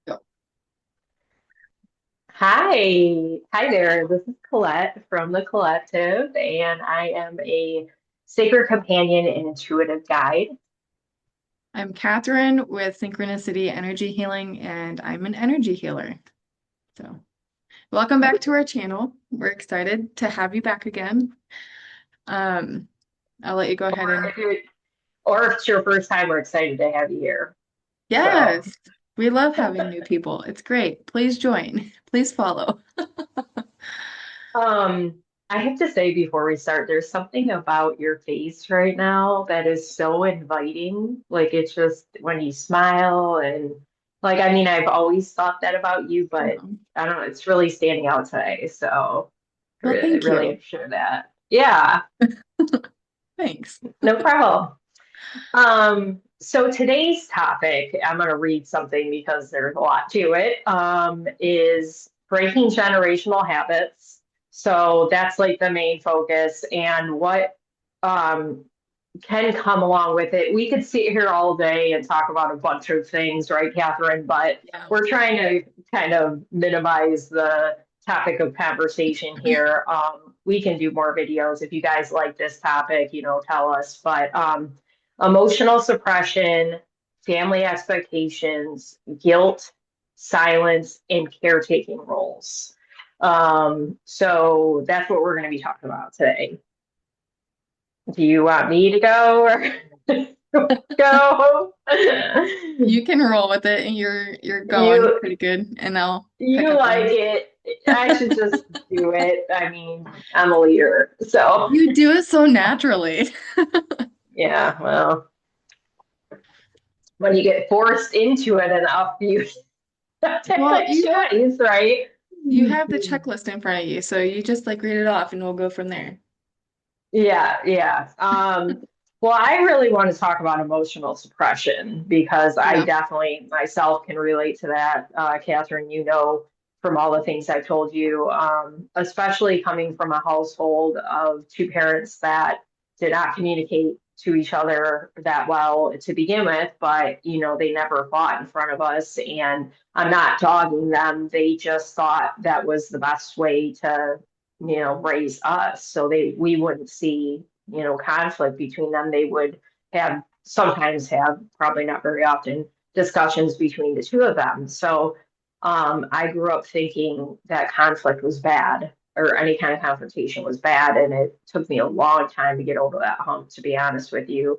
Go. Hi there. This is Colette from the Collective, and I am a sacred companion and intuitive guide. I'm Catherine with Synchronicity Energy Healing, and I'm an energy healer. So, welcome back to our channel. We're excited to have you back again. Um, I'll let you go ahead Or and if you're, or if it's your first time, we're excited to have you here. So, yes, we love having new people. It's great. Please join. Please follow. um, I have to say before we start, there's something about your face right now that is so inviting. Like it's just when you smile and I mean, I've always thought that about you, but I don't know, it's really standing out today. So. Well, thank Really you. appreciate that. Yeah, Thanks. no problem. So today's topic, I'm going to read something because there's a lot to it, is breaking generational habits. So that's like the main focus and what um, can come along with it. We could sit here all day and talk about a bunch of things, right, Catherine? But Yeah. we're trying to kind of minimize the topic of conversation here. We can do more videos if you guys like this topic, tell us. But emotional suppression, family expectations, guilt, silence, and caretaking roles. So that's what we're going to be talking about today. Do you want me to go or go? You can roll with it, and you're going You pretty good, and I'll pick you up like on. it. I should just do it. I mean, I'm a leader. So, You do it so naturally. yeah, well, when you get forced into it enough, you have to have Well, a choice, right? you have the checklist in front of you, so you just like read it off and we'll go from there. Yeah, yeah. Well, I really want to talk about emotional suppression because I Yeah. definitely myself can relate to that. Catherine, from all the things I told you, especially coming from a household of two parents that did not communicate to each other that well to begin with, but they never fought in front of us. And I'm not dogging them. They just thought that was the best way to raise us. So we wouldn't see, conflict between them. They would sometimes have, probably not very often, discussions between the two of them. So I grew up thinking that conflict was bad or any kind of confrontation was bad. And it took me a long time to get over that hump, to be honest with you.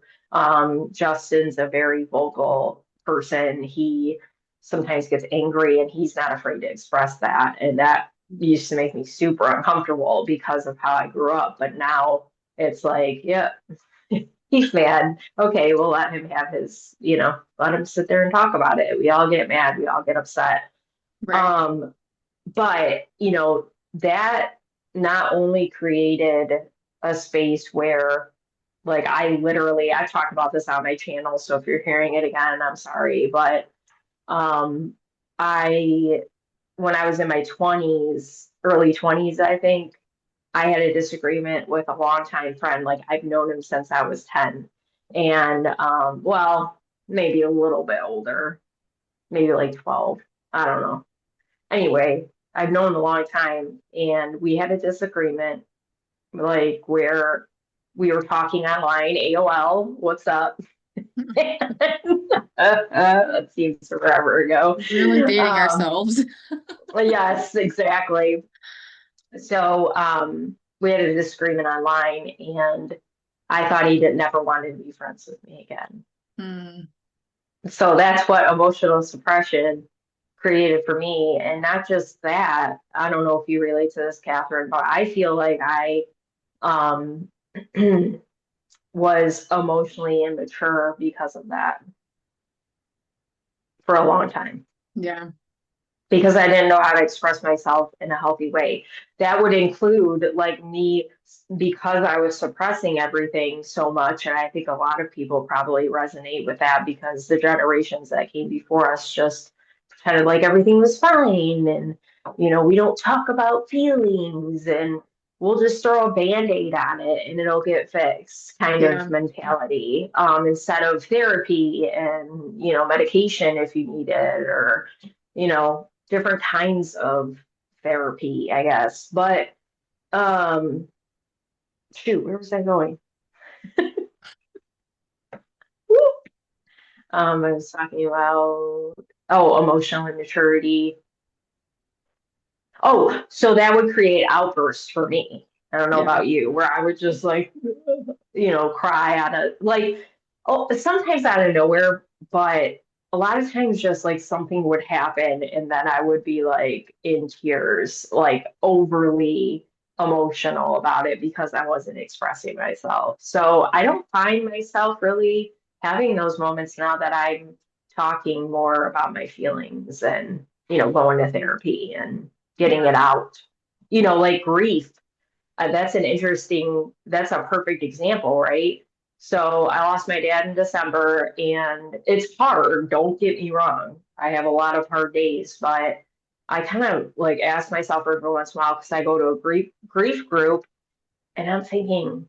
Justin's a very vocal person. He sometimes gets angry and he's not afraid to express that. And that used to make me super uncomfortable because of how I grew up. But now it's like, yeah, he's mad. Okay, we'll let him have his, let him sit there and talk about it. We all get mad, we all get upset. Right. Um, but, that not only created a space where I talk about this on my channel. So if you're hearing it again, I'm sorry. But um, I when I was in my 20s, early 20s, I think, I had a disagreement with a longtime friend. Like I've known him since I was 10. And well, maybe a little bit older, maybe like 12. I don't know. Anyway, I've known him a long time and we had a disagreement like where we were talking online, AOL, what's up? That seems forever ago. Really dating Um, ourselves. yes, exactly. So we had a disagreement online, and I thought he did never wanted to be friends with me again. Hmm. So that's what emotional suppression created for me. And not just that, I don't know if you relate to this, Catherine, but I feel like I um, was emotionally immature because of that for a long time. Yeah. Because I didn't know how to express myself in a healthy way. That would include like me because I was suppressing everything so much. And I think a lot of people probably resonate with that because the generations that came before us just kind of like everything was fine. And, we don't talk about feelings and, we'll just throw a band-aid on it and it'll get fixed kind of Yeah. mentality, instead of therapy and, medication if you need it, or, different kinds of therapy, I guess. But um, shoot, where was I going? Woo! I was talking about, oh, emotional immaturity. Oh, so that would create outbursts for me. I don't know Yeah. about you, where I would just like, cry out of like, oh, sometimes out of nowhere, but a lot of times just like something would happen and then I would be like in tears, like overly emotional about it because I wasn't expressing myself. So I don't find myself really having those moments now that I'm talking more about my feelings and, going to therapy and getting Yeah. it out. Like grief, that's a perfect example, right? So I lost my dad in December and it's hard, don't get me wrong. I have a lot of hard days, but I kind of like ask myself every once in a while because I go to a grief group and I'm thinking,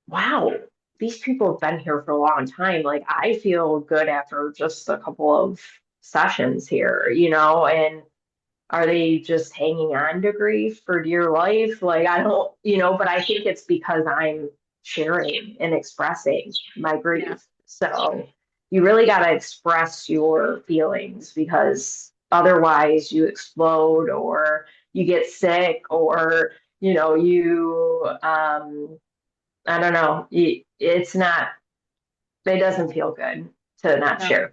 wow, these people have been here for a long time. Like I feel good after just a couple of sessions here, and are they just hanging on to grief for dear life? Like, I don't, but I think it's because I'm sharing and expressing my Yeah. grief. So you really got to express your feelings because otherwise you explode or you get sick or, I don't know, it's not, it doesn't feel good to not No. share.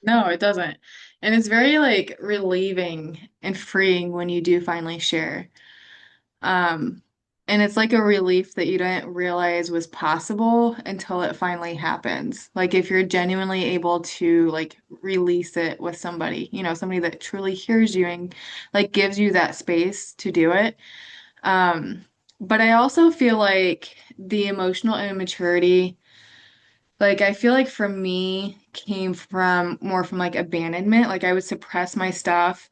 No, it doesn't. And it's very like relieving and freeing when you do finally share. Um, and it's like a relief that you didn't realize was possible until it finally happens. Like if you're genuinely able to like release it with somebody, somebody that truly hears you and like gives you that space to do it. Um, but I also feel like the emotional immaturity, like I feel like for me came from more from like abandonment. Like I would suppress my stuff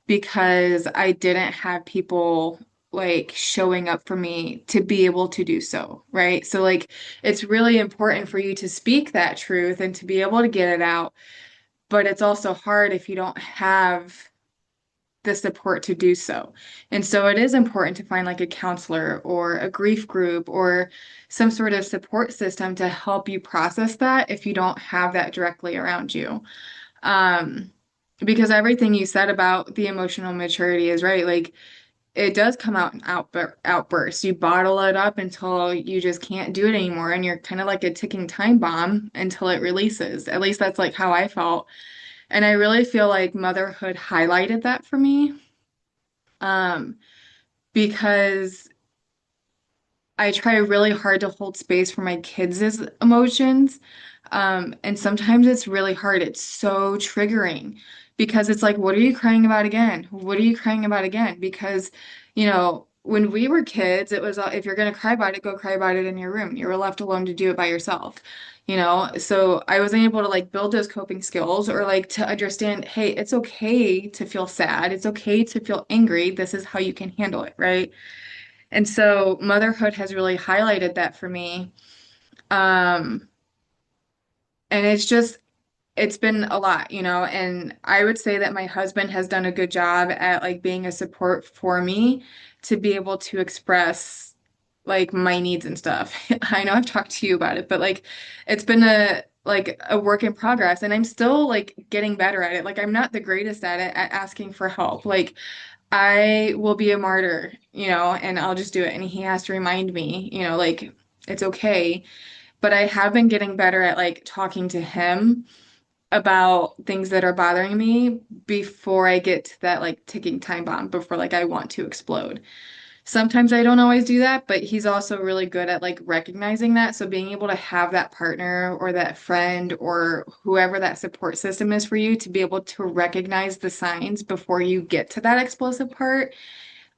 because I didn't have people like showing up for me to be able to do so, right? So like it's really important for you to speak that truth and to be able to get it out, but it's also hard if you don't have the support to do so. And so it is important to find like a counselor or a grief group or some sort of support system to help you process that if you don't have that directly around you. Um, because everything you said about the emotional maturity is right. Like it does come out in outbursts. You bottle it up until you just can't do it anymore, and you're kind of like a ticking time bomb until it releases. At least that's like how I felt. And I really feel like motherhood highlighted that for me. Um, because I try really hard to hold space for my kids' emotions. And sometimes it's really hard. It's so triggering because it's like, what are you crying about again? What are you crying about again? Because, when we were kids, it was if you're going to cry about it, go cry about it in your room. You were left alone to do it by yourself, So I wasn't able to like build those coping skills or like to understand, hey, it's okay to feel sad. It's okay to feel angry. This is how you can handle it, right? And so motherhood has really highlighted that for me. Um, and it's been a lot, and I would say that my husband has done a good job at like being a support for me to be able to express like my needs and stuff. I know I've talked to you about it, but like it's been a work in progress and I'm still like getting better at it. Like I'm not the greatest at it at asking for help. Like I will be a martyr, and I'll just do it. And he has to remind me, like it's okay. But I have been getting better at like talking to him about things that are bothering me before I get to that like ticking time bomb, before like I want to explode. Sometimes I don't always do that, but he's also really good at like recognizing that. So being able to have that partner or that friend or whoever that support system is for you to be able to recognize the signs before you get to that explosive part,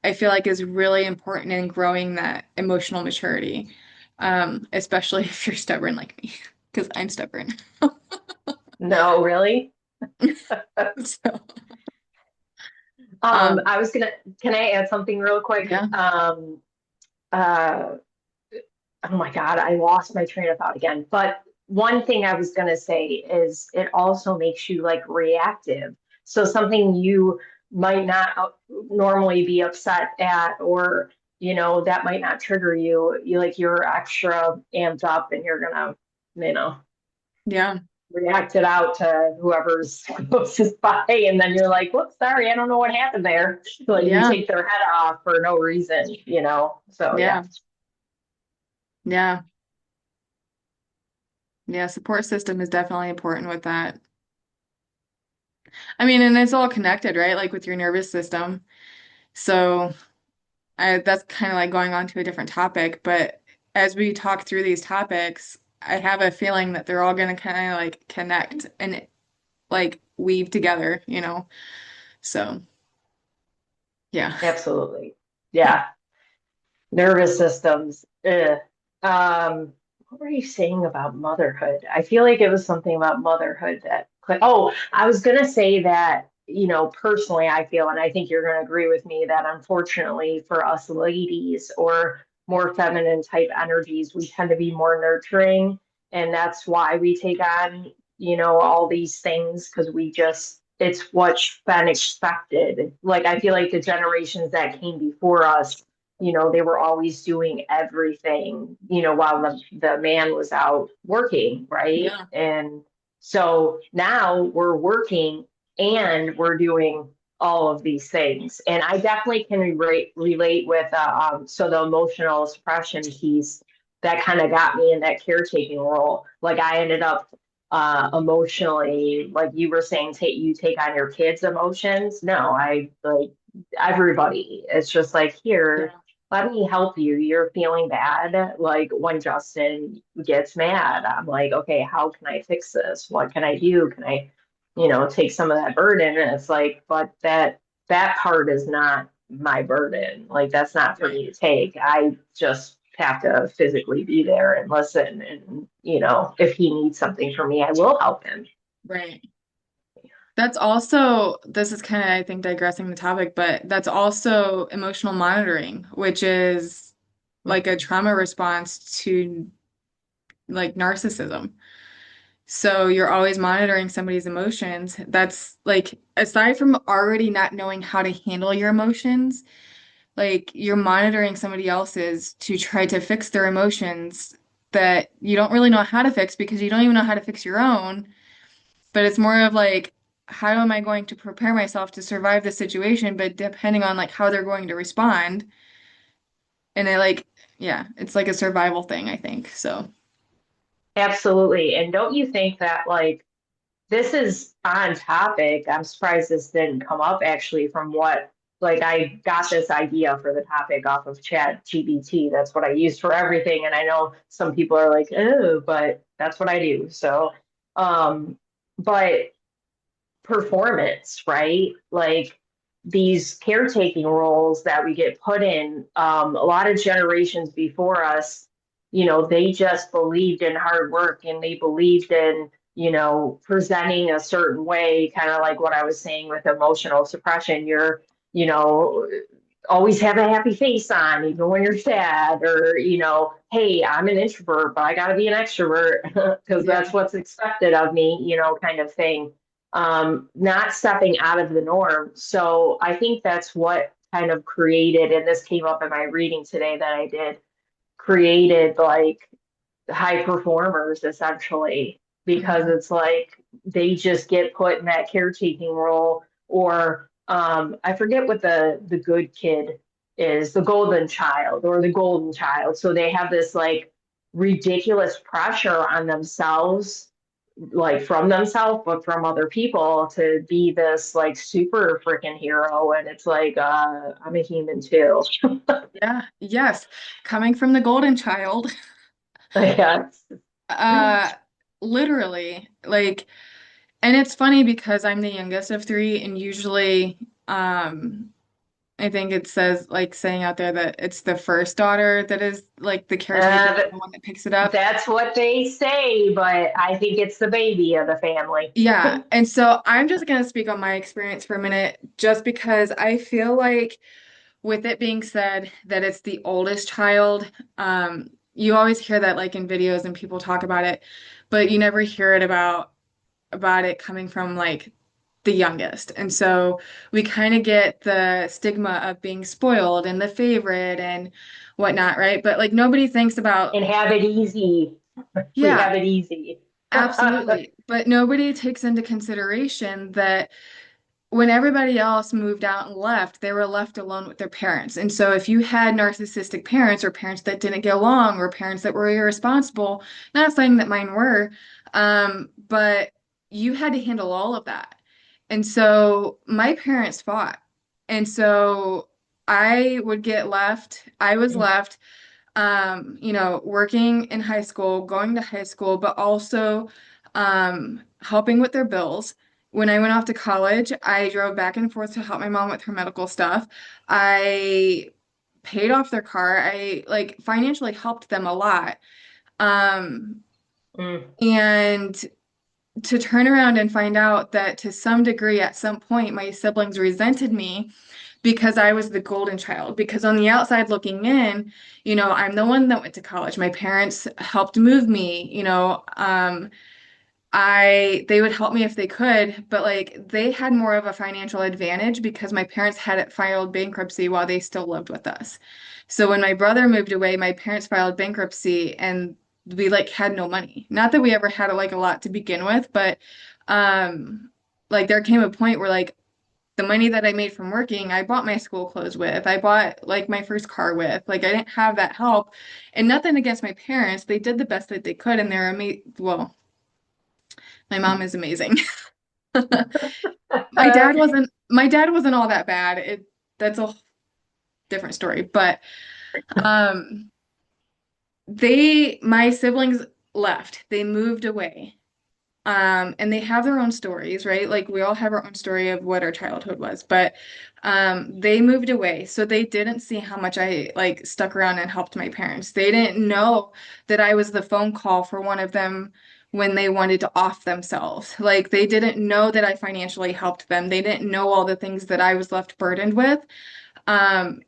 I feel like is really important in growing that emotional maturity. Especially if you're stubborn like me, because I'm stubborn. No, really? So, um, I was gonna, can I add something real quick? yeah, uh, oh my God, I lost my train of thought again. But one thing I was gonna say is it also makes you like reactive. So something you might not normally be upset at, or that might not trigger you. You're extra amped up, and you're gonna, you know, Yeah. react it out to whoever's closest by, and then you're like, "Whoops, sorry, I don't know what happened there." Like you Yeah. take their head off for no reason. So yeah, Yeah. Yeah. Yeah. Support system is definitely important with that. I mean, and it's all connected, right? Like with your nervous system. So that's kind of like going on to a different topic, but as we talk through these topics, I have a feeling that they're all going to kind of like connect and like weave together, you know? So, yeah. absolutely. Yeah. Nervous systems. Ugh. What were you saying about motherhood? I feel like it was something about motherhood oh, I was gonna say that, personally, I feel, and I think you're gonna agree with me, that unfortunately for us ladies or more feminine type energies, we tend to be more nurturing. And that's why we take on, all these things, because it's what's been expected. Like I feel like the generations that came before us, they were always doing everything, while the man was out working, right? Yeah. And so now we're working and we're doing all of these things. And I definitely can relate with, so the emotional suppression piece that kind of got me in that caretaking role. Like I ended up emotionally, like you were saying, you take on your kids' emotions. No, I like everybody. It's just like, here, Yeah. let me help you. You're feeling bad. Like when Justin gets mad, I'm like, okay, how can I fix this? What can I do? Can I, take some of that burden? And it's like, but that part is not my burden. Like that's not for Right. me to take. I just have to physically be there and listen. And, if he needs something from me, I will help him. Right. That's also, this is kind of, I think, digressing the topic, but that's also emotional monitoring, which is like a trauma response to like narcissism. So you're always monitoring somebody's emotions. That's like, aside from already not knowing how to handle your emotions, like you're monitoring somebody else's to try to fix their emotions that you don't really know how to fix because you don't even know how to fix your own. But it's more of like, how am I going to prepare myself to survive the situation? But depending on like how they're going to respond. And it like, yeah, it's like a survival thing, I think. So, Absolutely. And don't you think that, like, this is on topic? I'm surprised this didn't come up actually from what, like, I got this idea for the topic off of Chat GBT. That's what I use for everything. And I know some people are like, oh, but that's what I do. So, um, but performance, right? Like these caretaking roles that we get put in, a lot of generations before us, they just believed in hard work and they believed in, presenting a certain way, kind of like what I was saying with emotional suppression. You know, always have a happy face on, even when you're sad, or, hey, I'm an introvert, but I got to be an extrovert because yeah, that's what's expected of me, kind of thing. Not stepping out of the norm. So I think that's what kind of created, and this came up in my reading today that I did, created like high performers essentially, because hmm, it's like they just get put in that caretaking role, or I forget what the good kid is, the golden child or the golden child. So they have this like ridiculous pressure on themselves, like from themselves, but from other people, to be this like super freaking hero. And it's like, I'm a human too. yeah, yes. Coming from the golden child, Yeah. uh, literally, like, and it's funny because I'm the youngest of three, and usually, I think it says like saying out there that it's the first daughter that is like the caretaker, Uh, the one that picks it up. That's what they say, but I think it's the baby of the family. Yeah. And so I'm just going to speak on my experience for a minute, just because I feel like with it being said that it's the oldest child, you always hear that like in videos and people talk about it, but you never hear it about it coming from like the youngest. And so we kind of get the stigma of being spoiled and the favorite and whatnot, right? But like nobody thinks about, And have it easy. We yeah, have it easy. absolutely. But nobody takes into consideration that when everybody else moved out and left, they were left alone with their parents. And so if you had narcissistic parents or parents that didn't get along or parents that were irresponsible, not saying that mine were, but you had to handle all of that. And so my parents fought. And so I was left working in high school, going to high school, but also helping with their bills. When I went off to college, I drove back and forth to help my mom with her medical stuff. I paid off their car. I like financially helped them a lot. Um, Mm. and to turn around and find out that to some degree, at some point, my siblings resented me because I was the golden child. Because on the outside looking in, I'm the one that went to college. My parents helped move me, they would help me if they could, but like they had more of a financial advantage because my parents had filed bankruptcy while they still lived with us. So when my brother moved away, my parents filed bankruptcy and we like had no money. Not that we ever had like a lot to begin with, but um like there came a point where like the money that I made from working, I bought my school clothes with. I bought like my first car with. Like I didn't have that help. And nothing against my parents. They did the best that they could and they're amazing. Well, my mom is amazing. My dad wasn't all that bad. That's a different story. But um my siblings left. They moved away. And they have their own stories, right? Like we all have our own story of what our childhood was, but they moved away. So they didn't see how much I like stuck around and helped my parents. They didn't know that I was the phone call for one of them when they wanted to off themselves. Like they didn't know that I financially helped them. They didn't know all the things that I was left burdened with. Um,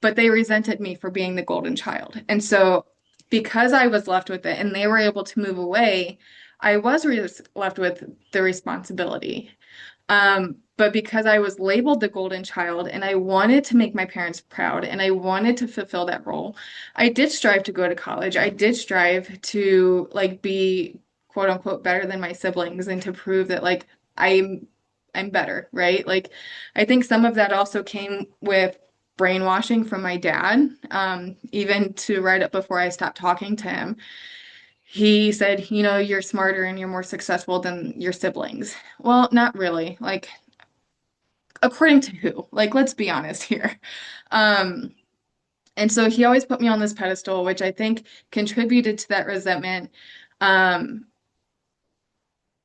but they resented me for being the golden child. And so, because I was left with it and they were able to move away, I was left with the responsibility. But because I was labeled the golden child and I wanted to make my parents proud and I wanted to fulfill that role, I did strive to go to college. I did strive to like be quote unquote better than my siblings and to prove that like I'm better, right? Like I think some of that also came with brainwashing from my dad. Even to right up before I stopped talking to him, he said, you're smarter and you're more successful than your siblings. Well, not really. Like, according to who? Like, let's be honest here. Um, and so he always put me on this pedestal, which I think contributed to that resentment. Um,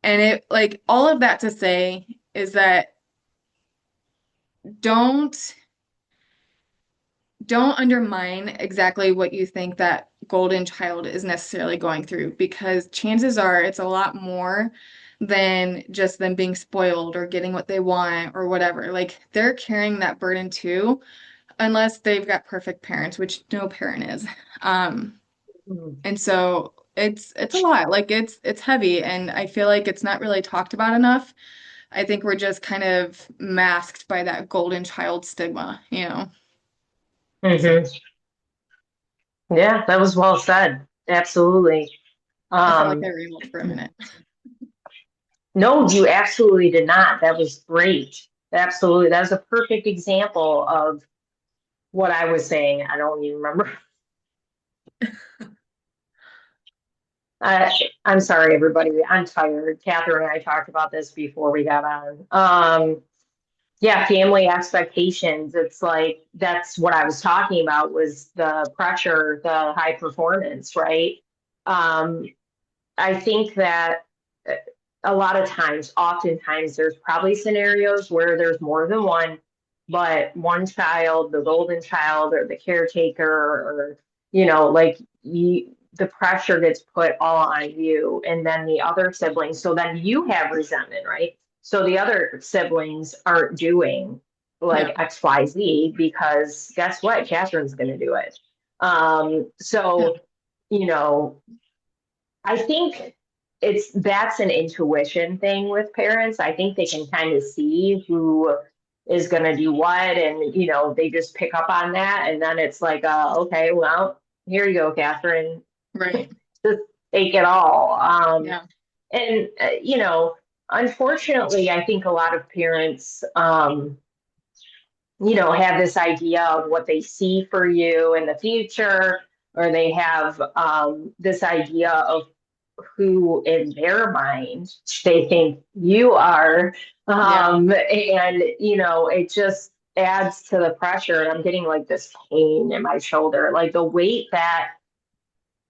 and it, like, all of that to say is that don't don't undermine exactly what you think that golden child is necessarily going through because chances are it's a lot more than just them being spoiled or getting what they want or whatever. Like they're carrying that burden too, unless they've got perfect parents, which no parent is. Um, Mm. and so it's a lot. Like it's heavy and I feel like it's not really talked about enough. I think we're just kind of masked by that golden child stigma. So Hmm. Yeah, that was well said. Absolutely. I felt like I Um, rambled for a minute. no, you absolutely did not. That was great. Absolutely. That was a perfect example of what I was saying. I don't even remember. I, I'm sorry, everybody. I'm tired. Catherine and I talked about this before we got on. Yeah, family expectations. It's like that's what I was talking about was the pressure, the high performance, right? Um, I think that a lot of times, oftentimes, there's probably scenarios where there's more than one, but one child, the golden child or the caretaker, or, like the pressure gets put all on you and then the other siblings. So then you have resentment, right? So the other siblings aren't doing. like Yeah. XYZ, because guess what? Catherine's going to do it. Yeah. So, you know, I think that's an intuition thing with parents. I think they can kind of see who is going to do what, and they just pick up on that, and then it's like, okay, well, here you go, Catherine, Right. just take it all. Yeah. And unfortunately, I think a lot of parents, have this idea of what they see for you in the future, or they have this idea of who in their mind they think you are. Yeah. And, it just adds to the pressure. And I'm getting like this pain in my shoulder, like the weight that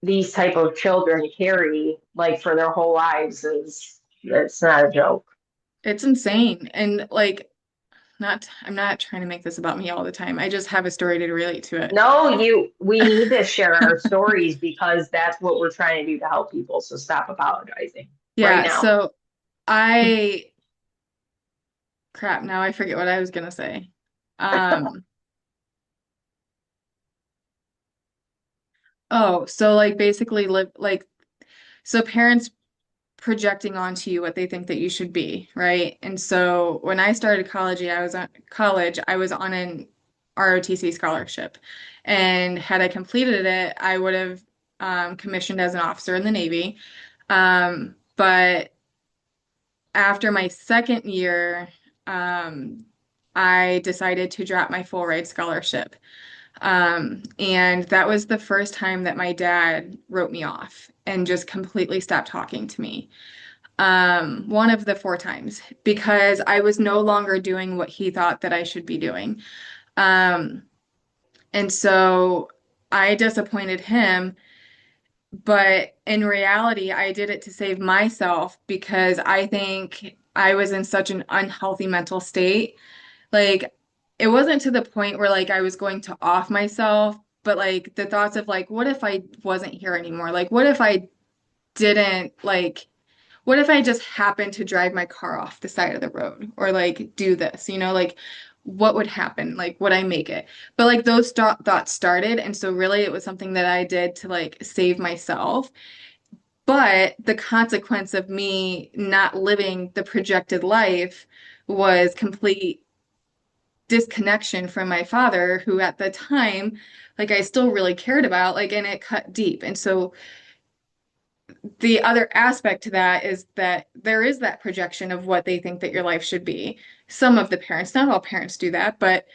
these type of children carry, like for their whole lives, is it's not a joke. It's insane. And like, I'm not trying to make this about me all the time. I just have a story to relate to it. No, we need to share our stories because that's what we're trying to do to help people. So stop apologizing right Yeah. now. So I, crap, now I forget what I was gonna say. Um, oh, so like basically live like so parents projecting onto you what they think that you should be, right? And so when I started college, I was on an ROTC scholarship. And had I completed it, I would have commissioned as an officer in the Navy. But after my second year, um, I decided to drop my full ride scholarship. And that was the first time that my dad wrote me off and just completely stopped talking to me. One of the four times because I was no longer doing what he thought that I should be doing. Um, and so I disappointed him, but in reality, I did it to save myself because I think I was in such an unhealthy mental state. Like, it wasn't to the point where like I was going to off myself, but like the thoughts of like, what if I wasn't here anymore? Like, what if I didn't like what if I just happened to drive my car off the side of the road or like do this, like what would happen? Like, would I make it? But like those thoughts started. And so really it was something that I did to like save myself. But the consequence of me not living the projected life was complete disconnection from my father, who at the time, like I still really cared about, like, and it cut deep. And so the other aspect to that is that there is that projection of what they think that your life should be. Some of the parents, not all parents do that, but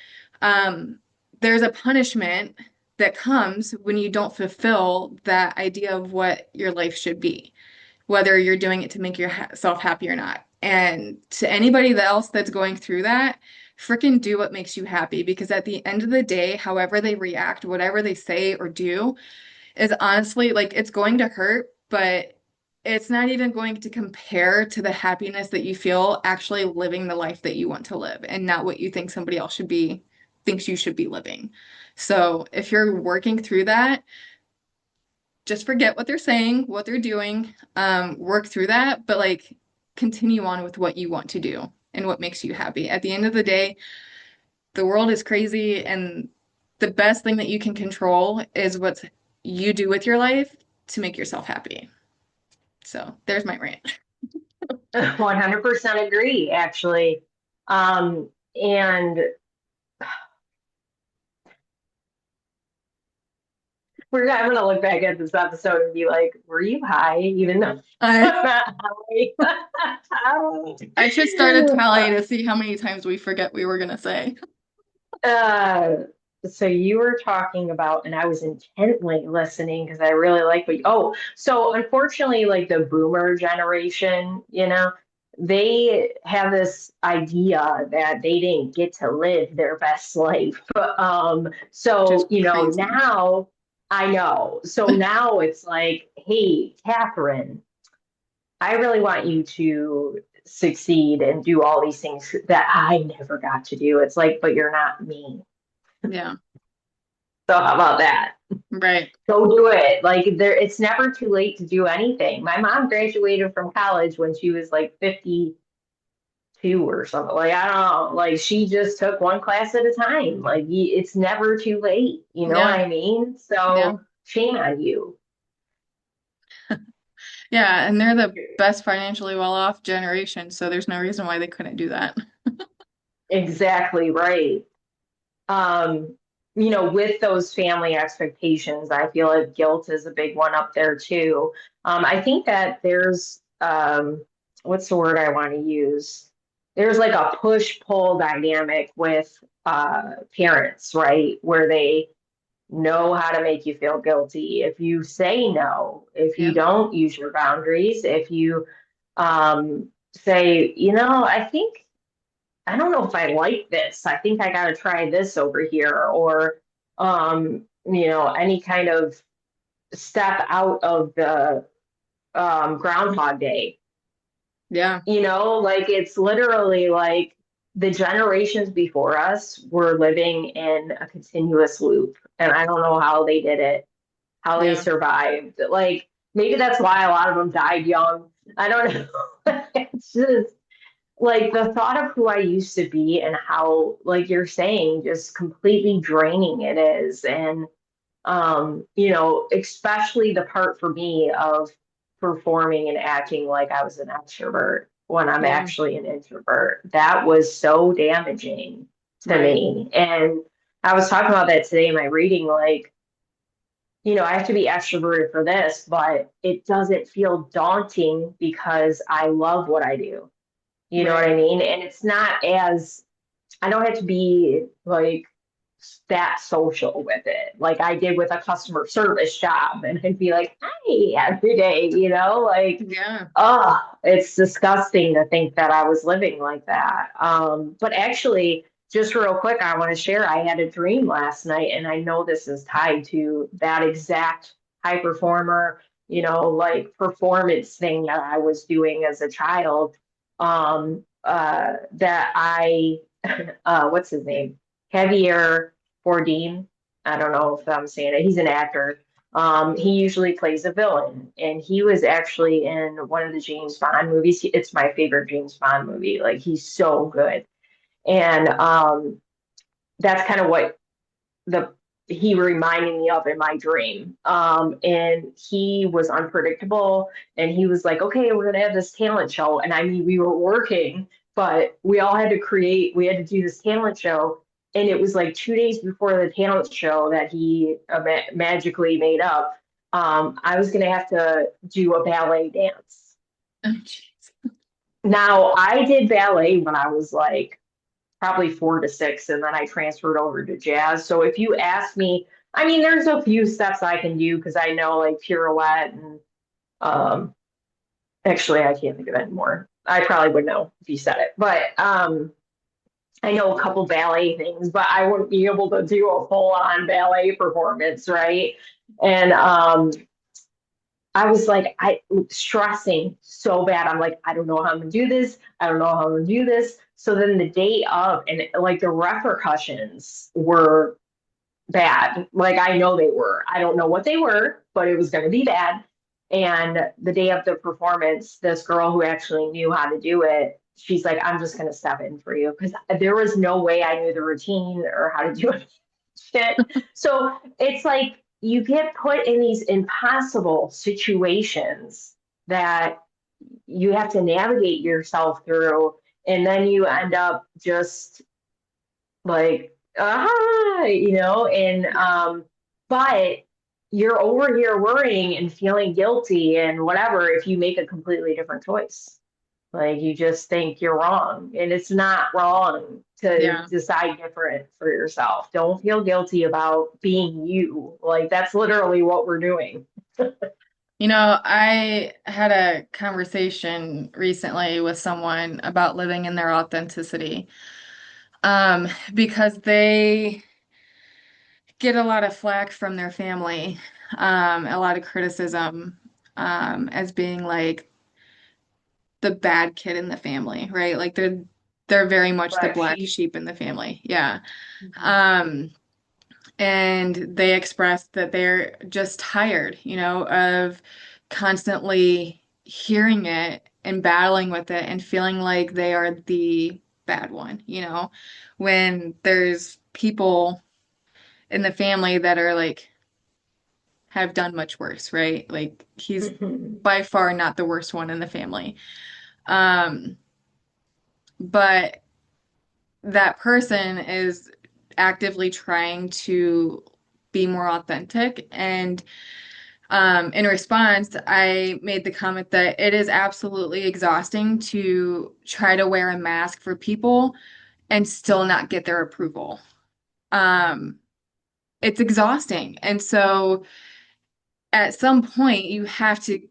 um, there's a punishment that comes when you don't fulfill that idea of what your life should be, whether you're doing it to make yourself happy or not. And to anybody else that's going through that, freaking do what makes you happy because at the end of the day, however they react, whatever they say or do, is honestly like it's going to hurt, but it's not even going to compare to the happiness that you feel actually living the life that you want to live and not what you think somebody else thinks you should be living. So if you're working through that, just forget what they're saying, what they're doing, work through that, but like continue on with what you want to do and what makes you happy. At the end of the day, the world is crazy and the best thing that you can control is what you do with your life to make yourself happy. So there's my rant. 100% agree, actually. And I'm gonna look back at this episode and be like, were you high? Even though I I'm not I should start a tally high. to see how many times we forget we were gonna say. Uh, so you were talking about, and I was intently listening because I really like so unfortunately, like the boomer generation, they have this idea that they didn't get to live their best life. Which is So, crazy. now I know. So now it's like, hey, Catherine, I really want you to succeed and do all these things that I never got to do. It's like, but you're not me. Yeah, So how about that? right. Go do it. Like it's never too late to do anything. My mom graduated from college when she was like 52, two or something. Like, I don't know. Like, she just took one class at a time. Like, it's never too late. You know what Yeah. I mean? Yeah. So, shame on you. Yeah. And they're the best financially well-off generation, so there's no reason why they couldn't do that. Exactly right. Um, with those family expectations, I feel like guilt is a big one up there too. I think that there's what's the word I want to use? There's like a push-pull dynamic with parents, right? Where they know how to make you feel guilty. If you say no, if you Yeah. don't use your boundaries, if you say, I don't know if I like this. I think I got to try this over here, or any kind of step out of the Groundhog Day. Yeah. Like it's literally like the generations before us were living in a continuous loop, and I don't know how they did it, how they Yeah. survived. Like maybe that's why a lot of them died young. I don't know. It's just like the thought of who I used to be and how, like you're saying, just completely draining it is. And, especially the part for me of performing and acting like I was an extrovert when I'm Yeah. actually an introvert. That was so damaging to Right. me. And I was talking about that today in my reading, like, I have to be extroverted for this, but it doesn't feel daunting because I love what I do. You know what Right. I mean? And it's not as, I don't have to be like that social with it. Like I did with a customer service job and I'd be like, hi every day, like, Yeah. oh, it's disgusting to think that I was living like that. But actually, just real quick, I want to share, I had a dream last night and I know this is tied to that exact high performer, like performance thing that I was doing as a child. That I what's his name? Javier Bardem. I don't know if I'm saying it. He's an actor. He usually plays a villain, and he was actually in one of the James Bond movies. It's my favorite James Bond movie. Like he's so good, and that's kind of what the he reminded me of in my dream. And he was unpredictable, and he was like, "Okay, we're gonna have this talent show." And I mean, we were working, but we all had to create. We had to do this talent show, and it was like 2 days before the talent show that he magically made up. I was gonna have to do a ballet dance. Oh, jeez. Now, I did ballet when I was like probably 4 to 6, and then I transferred over to jazz. So if you ask me, I mean, there's a few steps I can do because I know like pirouette and um, actually I can't think of any more. I probably would know if you said it, but I know a couple ballet things, but I wouldn't be able to do a full on ballet performance, right? And I was like, I stressing so bad. I'm like, I don't know how I'm gonna do this. I don't know how I'm gonna do this. So then the day of, and like the repercussions were bad. Like I know they were. I don't know what they were, but it was gonna be bad. And the day of the performance, this girl who actually knew how to do it, she's like, I'm just gonna step in for you because there was no way I knew the routine or how to do it shit. So it's like you get put in these impossible situations that you have to navigate yourself through, and then you end up just like, and Yeah. but you're over here worrying and feeling guilty and whatever if you make a completely different choice. Like you just think you're wrong, and it's not wrong to Yeah. decide different for yourself. Don't feel guilty about being you. Like that's literally what we're doing. I had a conversation recently with someone about living in their authenticity. Because they get a lot of flack from their family, a lot of criticism, as being like the bad kid in the family, right? Like they're very much the Black black sheep. sheep in the family. Yeah. Mhm. Um, and they expressed that they're just tired, of constantly hearing it and battling with it and feeling like they are the bad one, when there's people in the family that are like have done much worse, right? Like he's Mhm. by far not the worst one in the family. Um, but that person is actively trying to be more authentic. And in response, I made the comment that it is absolutely exhausting to try to wear a mask for people and still not get their approval. Um, it's exhausting. And so at some point you have to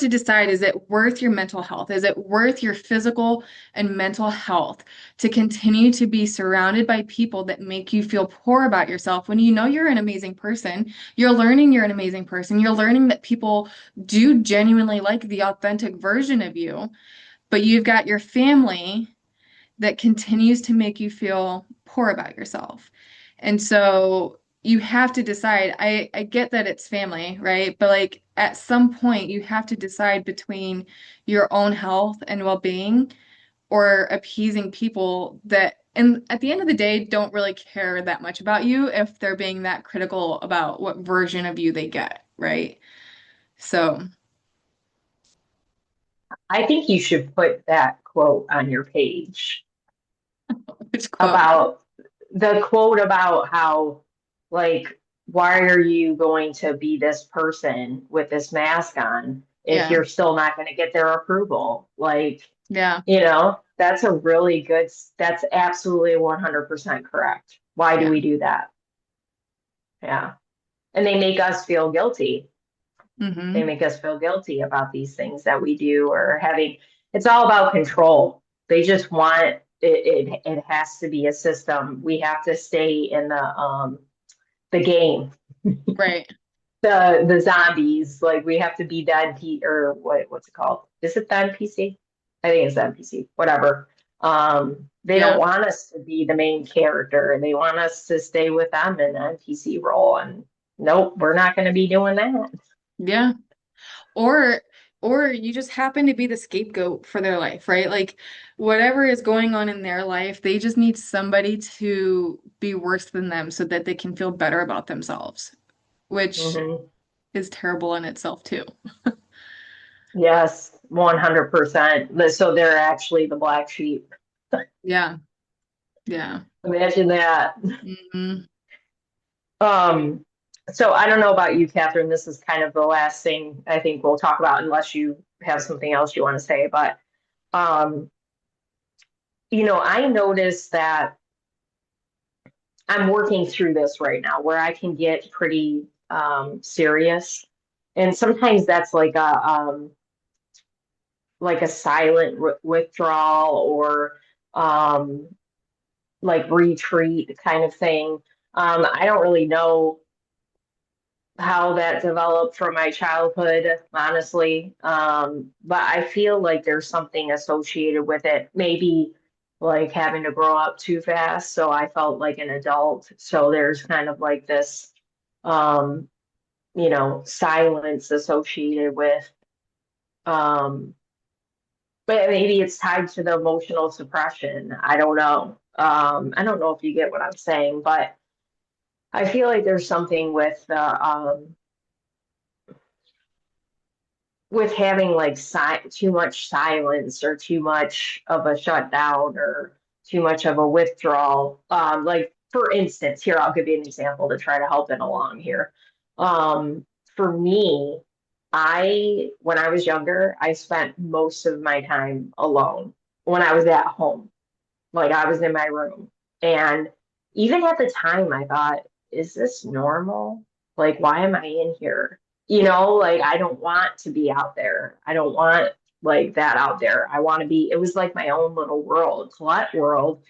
decide, is it worth your mental health? Is it worth your physical and mental health to continue to be surrounded by people that make you feel poor about yourself when you know you're an amazing person? You're learning you're an amazing person. You're learning that people do genuinely like the authentic version of you, but you've got your family that continues to make you feel poor about yourself. And so you have to decide. I get that it's family, right? But like at some point, you have to decide between your own health and well-being or appeasing people that, and at the end of the day, don't really care that much about you if they're being that critical about what version of you they get, right? So, I think you should put that quote on your page which quote? about the quote about how, like, why are you going to be this person with this mask on if Yeah, you're still not going to get their approval? Like, yeah, that's a really good, that's absolutely 100% correct. Why do yeah. we do that? Yeah. And they make us feel guilty. They Mm-hmm. make us feel guilty about these things that we do or having, it's all about control. They just want it has to be a system. We have to stay in the game. Right. The zombies, like we have to be the NP or what's it called? Is it the NPC? I think it's the NPC, whatever. They don't Yeah. want us to be the main character. They want us to stay with them in the NPC role. And nope, we're not going to be doing that. Yeah. Or or you just happen to be the scapegoat for their life, right? Like whatever is going on in their life, they just need somebody to be worse than them so that they can feel better about themselves, which Mhm. is terrible in itself too. Yes, 100%. So they're actually the black sheep. Yeah. Yeah. Imagine that. Hmm. Um, so I don't know about you, Catherine. This is kind of the last thing I think we'll talk about, unless you have something else you want to say. But um, I noticed that I'm working through this right now where I can get pretty serious. And sometimes that's like a silent withdrawal or um like retreat kind of thing. I don't really know how that developed from my childhood, honestly. But I feel like there's something associated with it. Maybe like having to grow up too fast. So I felt like an adult. So there's kind of like this, um, silence associated with, um, but maybe it's tied to the emotional suppression. I don't know. I don't know if you get what I'm saying, but I feel like there's something with having like too much silence or too much of a shutdown or too much of a withdrawal. Like for instance, here I'll give you an example to try to help it along here. For me, I when I was younger, I spent most of my time alone when I was at home. Like I was in my room. And even at the time, I thought, is this normal? Like, why am I in here? Like I don't want to be out there. I don't want like that out there. I want to be, it was like my own little world, Colette world,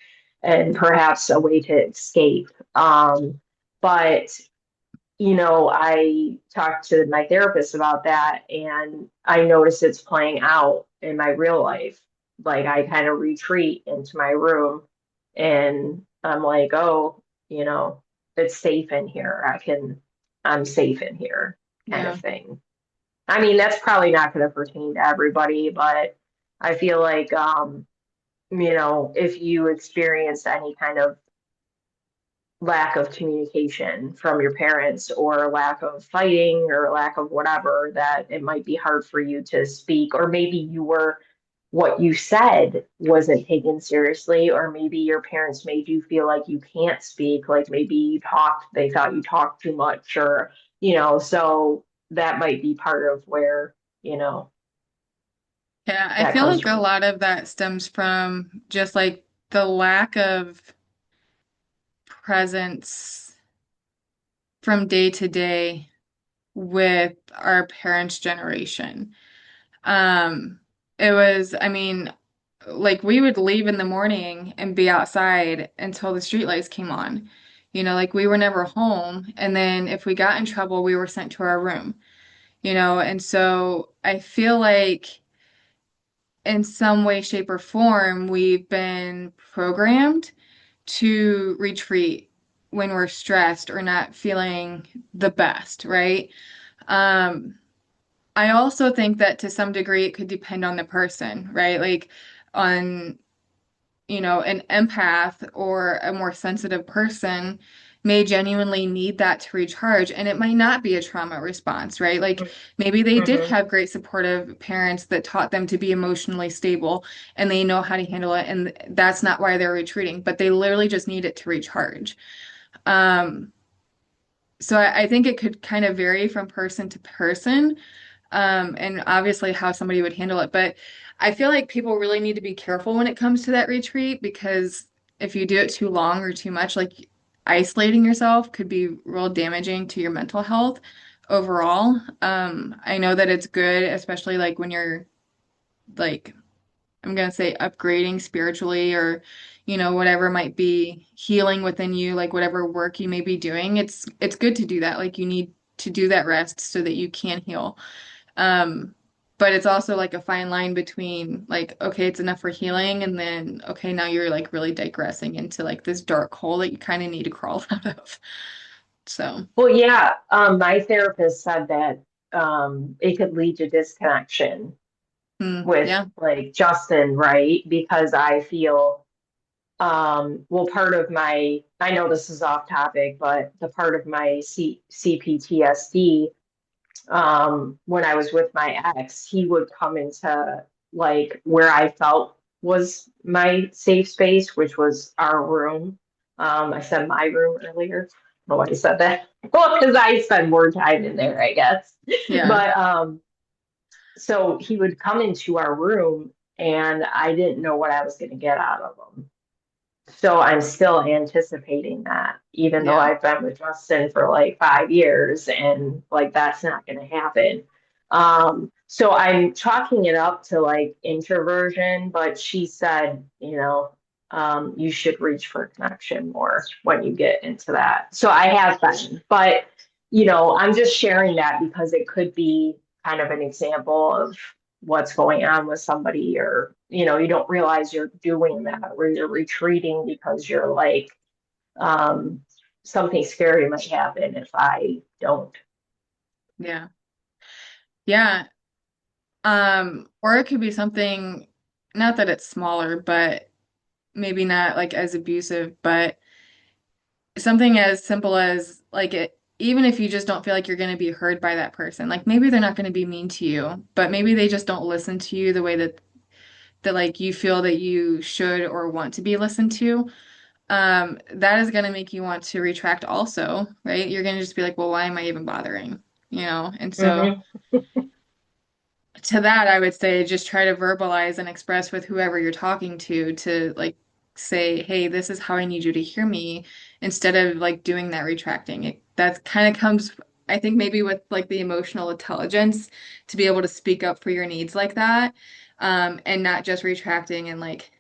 and perhaps a way to escape. But I talked to my therapist about that and I noticed it's playing out in my real life. Like I kind of retreat into my room and I'm like, oh, you know, it's safe in here. I'm safe in here kind of Yeah. thing. I mean, that's probably not going to pertain to everybody, but I feel like, if you experience any kind of lack of communication from your parents or lack of fighting or lack of whatever, that it might be hard for you to speak, or maybe what you said wasn't taken seriously, or maybe your parents made you feel like you can't speak, like maybe they thought you talked too much, or, so that might be part of where, you know, Yeah, I that feel comes like a from. lot of that stems from just like the lack of presence from day to day with our parents' generation. Um, it was, I mean, like we would leave in the morning and be outside until the streetlights came on. Like we were never home. And then if we got in trouble, we were sent to our room, and so I feel like in some way, shape, or form, we've been programmed to retreat when we're stressed or not feeling the best, right? Um, I also think that to some degree it could depend on the person, right? Like on, an empath or a more sensitive person may genuinely need that to recharge, and it might not be a trauma response, right? Like maybe they did Hmm. have great supportive parents that taught them to be emotionally stable and they know how to handle it, and that's not why they're retreating, but they literally just need it to recharge. Um, so I think it could kind of vary from person to person, and obviously how somebody would handle it. But I feel like people really need to be careful when it comes to that retreat because if you do it too long or too much, like isolating yourself could be real damaging to your mental health overall. I know that it's good, especially like when you're like, I'm gonna say upgrading spiritually or, whatever might be healing within you, like whatever work you may be doing. It's good to do that. Like you need to do that rest so that you can heal. Um, but it's also like a fine line between like, okay, it's enough for healing, and then okay, now you're like really digressing into like this dark hole that you kind of need to crawl out of. So, Well, yeah, my therapist said that it could lead to disconnection with yeah, like Justin, right? Because I feel, well, part of I know this is off topic, but the part of my CPTSD, when I was with my ex, he would come into like where I felt was my safe space, which was our room. I said my room earlier. I don't know why I said that. Well, because I spend more time in there, I guess. yeah, But so he would come into our room and I didn't know what I was going to get out of him. So I'm still anticipating that, even though yeah, I've been with Justin for like 5 years and like that's not going to happen. So I'm chalking it up to like introversion, but she said, you should reach for connection more when you get into that. So I have been, but I'm just sharing that because it could be kind of an example of what's going on with somebody, or you don't realize you're doing that, where you're retreating because you're like, um something scary might happen if I don't. yeah, yeah. Or it could be something, not that it's smaller, but maybe not like as abusive, but something as simple as like even if you just don't feel like you're going to be heard by that person, like maybe they're not going to be mean to you, but maybe they just don't listen to you the way that like you feel that you should or want to be listened to. That is going to make you want to retract also, right? You're going to just be like, well, why am I even bothering? And so Hmm. to that, I would say just try to verbalize and express with whoever you're talking to like say, hey, this is how I need you to hear me, instead of like doing that retracting. That kind of comes, I think, maybe with like the emotional intelligence to be able to speak up for your needs like that, and not just retracting and like,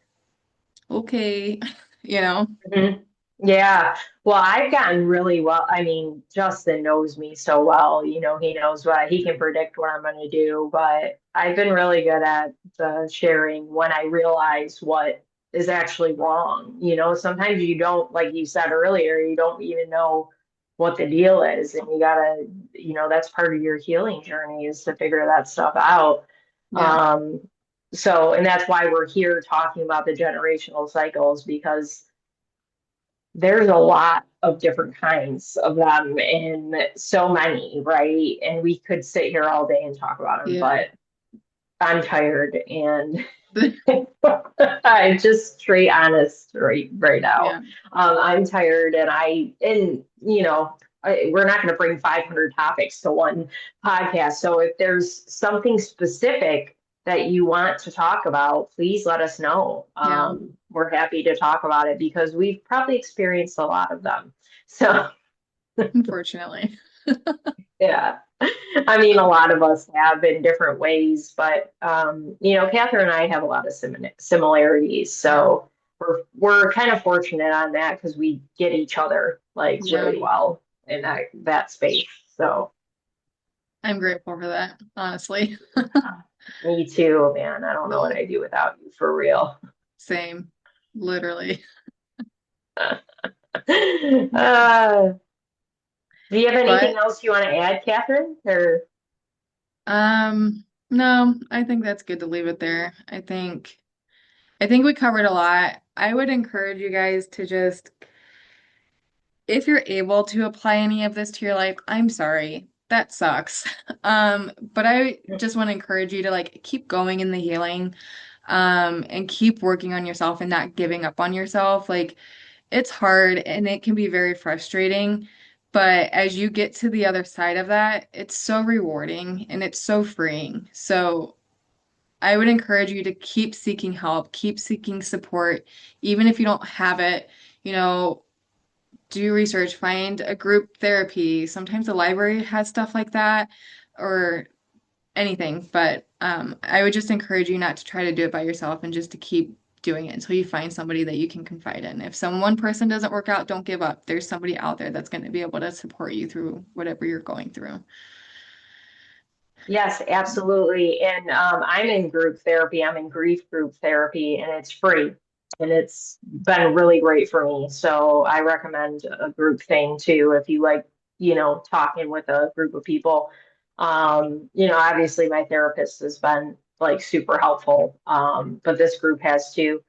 okay, you know? Hmm. Yeah. Well, I've gotten really well. I mean, Justin knows me so well. He knows what he can predict what I'm going to do, but I've been really good at the sharing when I realize what is actually wrong. Sometimes you don't, like you said earlier, you don't even know. what the deal is. And you gotta, that's part of your healing journey is to figure that stuff out. Yeah. Um, so, and that's why we're here talking about the generational cycles because there's a lot of different kinds of them and so many, right? And we could sit here all day and talk about them, Yeah. but I'm tired and I'm just straight honest right now. Yeah. I'm tired and we're not going to bring 500 topics to one podcast. So if there's something specific that you want to talk about, please let us know. Yeah. We're happy to talk about it because we've probably experienced a lot of them. So Unfortunately. yeah. I mean, a lot of us have in different ways, but Catherine and I have a lot of similarities. Yeah. So we're kind of fortunate on that because we get each other like Yeah. really well in that space. So I'm grateful for that, honestly. me too, man. I don't know what No, I'd do without you for real. same. Literally. Uh, do you have anything But else you want to add, Catherine? Or no, I think that's good to leave it there. I think we covered a lot. I would encourage you guys to just, if you're able to apply any of this to your life, I'm sorry. That sucks. But I just want to encourage you to like keep going in the healing, and keep working on yourself and not giving up on yourself. Like it's hard and it can be very frustrating, but as you get to the other side of that, it's so rewarding and it's so freeing. So I would encourage you to keep seeking help, keep seeking support, even if you don't have it, you know, do research, find a group therapy. Sometimes the library has stuff like that or anything, but I would just encourage you not to try to do it by yourself and just to keep doing it until you find somebody that you can confide in. If some one person doesn't work out, don't give up. There's somebody out there that's going to be able to support you through whatever you're going through. yes, absolutely. And I'm in group therapy. I'm in grief group therapy, and it's free. And it's been really great for me. So I recommend a group thing too if you like, talking with a group of people. Obviously my therapist has been like super helpful, but this group has too.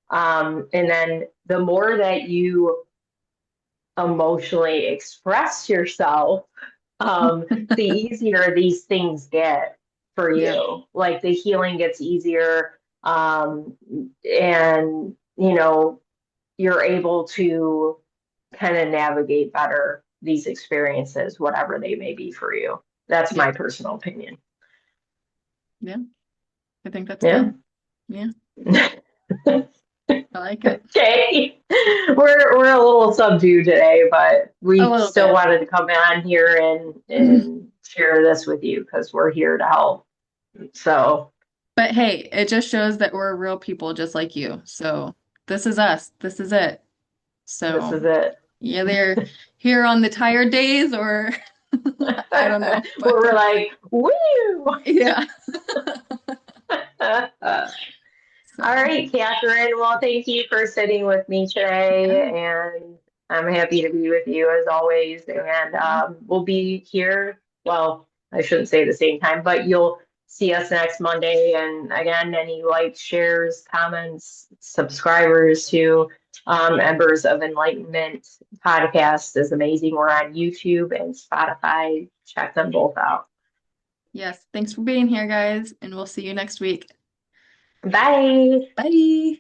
And then the more that you emotionally express yourself, the easier these things get for Yeah. you. Like the healing gets easier, and you're able to kind of navigate better these experiences, whatever they may be for you. That's Yeah. my personal opinion. Yeah. I think that's Yeah. good. Yeah. I like it. Okay. We're a little subdued today, but A we little still bit. wanted to come on here and share this with you because we're here to help. So But hey, it just shows that we're real people just like you. So this is us. This is it. this is So it. yeah, they're here on the tired days or I don't know, but We're like, woo! yeah. All So right, Catherine. Well, thank you for sitting with me yeah, today, and I'm happy to be with you as always. And yeah. we'll be here. Well, I shouldn't say the same time, but you'll see us next Monday. And again, any likes, shares, comments, subscribers to Embers of Enlightenment podcast is amazing. We're on YouTube and Spotify. Check them both out. Yes. Thanks for being here, guys, and we'll see you next week. Bye. Bye.